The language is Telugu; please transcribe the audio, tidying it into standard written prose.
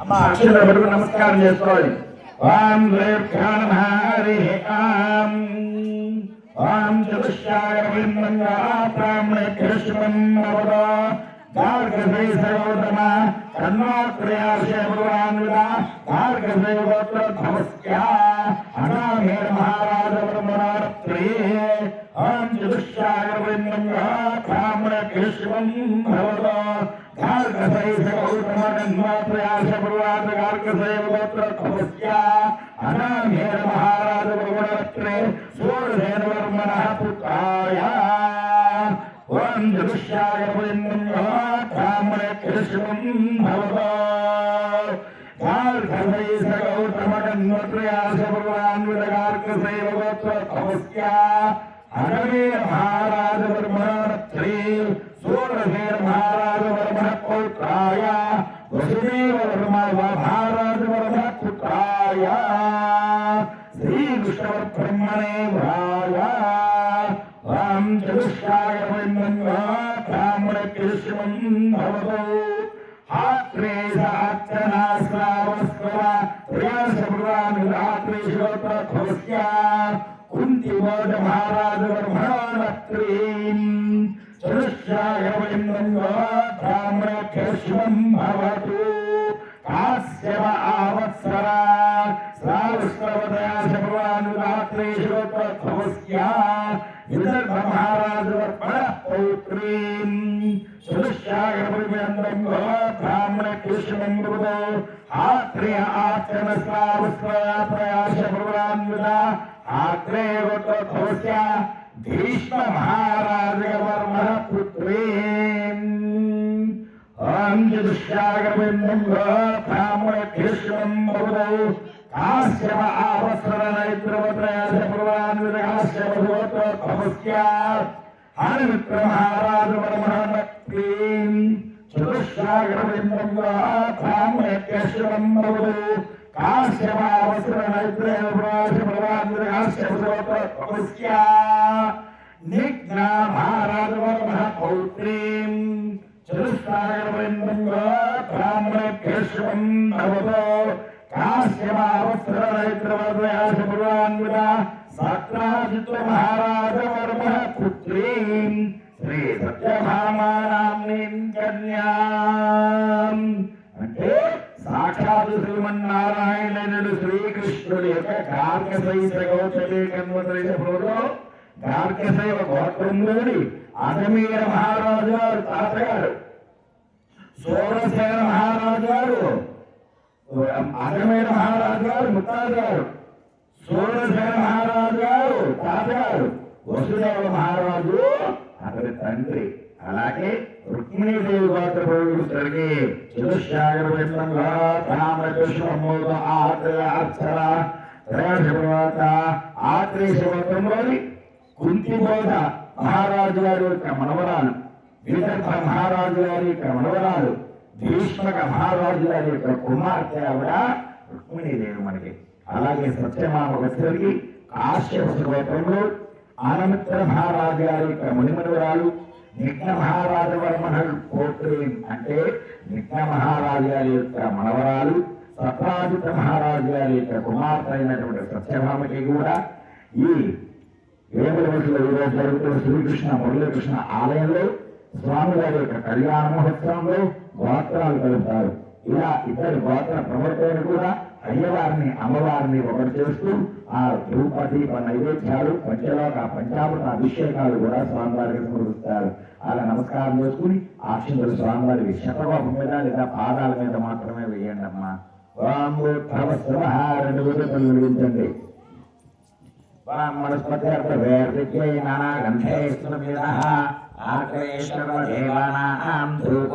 అమ్మ అక్షర పడుకు నమస్కారం చేసుకోవాలి. ఓం హరి ఓం ఓం చతుష్యాయ విన్నంగా బ్రాహ్మణ కృష్ణం నవద గార్గసై సర్వోత్తమ కర్ణాత్రయాశయ భగవాన్విద గార్గసై గోత్ర ధమస్యా అనామేర మహారాజ బ్రహ్మణాత్రే ఓం చతుష్యాయ విన్నంగా బ్రాహ్మణ కృష్ణం నవద గార్గసై సర్వోత్తమ కర్ణాత్రయాశయ భగవాన్ గార్గసై గోత్ర ధమస్యా అనామేర మహారాజ బ్రహ్మణాత్రే సూర్యసేన వర్మణః పుత్రాయ ఓం చతుష్యాయ విన్నంగా బ్రాహ్మణ కృష్ణం నవద గార్గసై సర్వోత్తమ కర్ణాత్రయాశయ భగవాన్ గార్గసై గోత్ర ధమస్యా అనామేర మహారాజ బ్రహ్మణాత్రే సూర్యసేన మహారాజ వర్మణః పుత్రాయ వసుదేవ వర్మ మహారాజ వర్మణః పుత్రాయ శ్రీకృష్ణ బ్రహ్మణే వాయ ఓం చతుష్యాయ విన్నంగా బ్రాహ్మణ కృష్ణం భవతు ఆత్రే సాక్షనా శ్రావస్వర ప్రయాస భగవాన్ రాత్రే శ్రోత్ర ధమస్యా కుంతి మోద మహారాజ వర్మణాత్రే చతుష్యాయ విన్నంగా బ్రాహ్మణ కృష్ణం భవతు కాశ్యప ఆవత్సర శ్రావస్వరవదయాస భగవాన్ రాత్రే శ్రోత్ర ధమస్యా విదర్భ మహారాజ వర్మణ పౌత్రీ చతుష్యాయ విన్నంగా బ్రాహ్మణ కృష్ణం భవతు ఆత్రేయ ఆచరణ శ్రావస్వర ప్రయాస భగవాన్ ఆత్రే గోత్ర ధమస్యా భీష్మ మహారాజ వర్మణ పుత్రీ ఓం చతుష్యాయ విన్నంగా బ్రాహ్మణ కృష్ణం భవతు కాశ్యప ఆవత్సర నైత్రవత్రయాస భగవాన్ కాశ్యప గోత్ర ధమస్యా హనుమిత్ర మహారాజ వర్మణత్రీ చతుష్యాయ విన్నంగా బ్రాహ్మణ కృష్ణం భవతు కాశ్యప ఆవత్సర నైత్రయాస భగవాన్ కాశ్యప గోత్ర ధమస్యా నిఘ్న మహారాజ వర్మణ పౌత్రీ చతుష్యాయ విన్నంగా బ్రాహ్మణ కృష్ణం భవతు కాశ్యప ఆవత్సర నైత్రవత్రయాస భగవాన్ సాత్రాజిత్వ మహారాజ వర్మణ పుత్రీ శ్రీ సత్యభామానామ్నీం కన్యాం. అంటే సాక్షాత్ శ్రీమన్నారాయణుడు శ్రీకృష్ణుడి యొక్క గార్గసైవ గోత్రలో గార్గసైవ గోత్రంలోని అజమీర మహారాజు గారు తాతగారు, సూరసేన మహారాజు గారు అజమీర మహారాజు గారు ముత్తాత గారు, సూరసేన మహారాజు గారు తాతగారు, వసుదేవ మహారాజు అతని తండ్రి. అలాగే రుక్మిణీదేవి గోత్రపుత్రుడికి చతుష్యాయ విన్నంగా బ్రాహ్మణ కృష్ణమూల ఆత్రేయ అక్షర త్రయోదశ ఆత్రేయ గోత్రంలోని కుంతిబోధ మహారాజు గారి యొక్క మనవరాలు, విదర్భ మహారాజు గారి యొక్క మనవరాలు, భీష్మక మహారాజు గారి యొక్క కుమార్తె ఆవిడ రుక్మిణీదేవి మనకి. అలాగే సత్యమామ వచ్చరికి కాశ్యప గోత్రంలో ఆనమిత్ర మహారాజు గారి యొక్క మునిమనవరాలు, నిఘ్న మహారాజ వర్మణ పౌత్రి అంటే నిఘ్న మహారాజు గారి యొక్క మనవరాలు, సత్రాజిత మహారాజు గారి యొక్క కుమార్తె అయినటువంటి సత్యభామకి కూడా ఈ వేముల వయసులో ఈరోజు జరుగుతున్న శ్రీకృష్ణ మురళీకృష్ణ ఆలయంలో స్వామివారి యొక్క కళ్యాణ మహోత్సవంలో గోత్రాలు కలుపుతారు. ఇలా ఇద్దరు గోత్ర ప్రవర్తన కూడా అయ్యవారిని అమ్మవారిని ఒకటి చేస్తూ ఆ ధూప దీప నైవేద్యాలు పంచలోక పంచామృత అభిషేకాలు కూడా స్వామివారికి సమర్పిస్తారు. అలా నమస్కారం చేసుకుని ఆశీర్వలు స్వామివారికి శతకోపం మీద లేదా పాదాల మీద మాత్రమే వేయండి అమ్మా. రెండు విధులు వెలిగించండి. మనస్పత్యర్థ వేర్విద్యై నానా గంధే ఆగ్రేశ్వర దేవానాం ధూప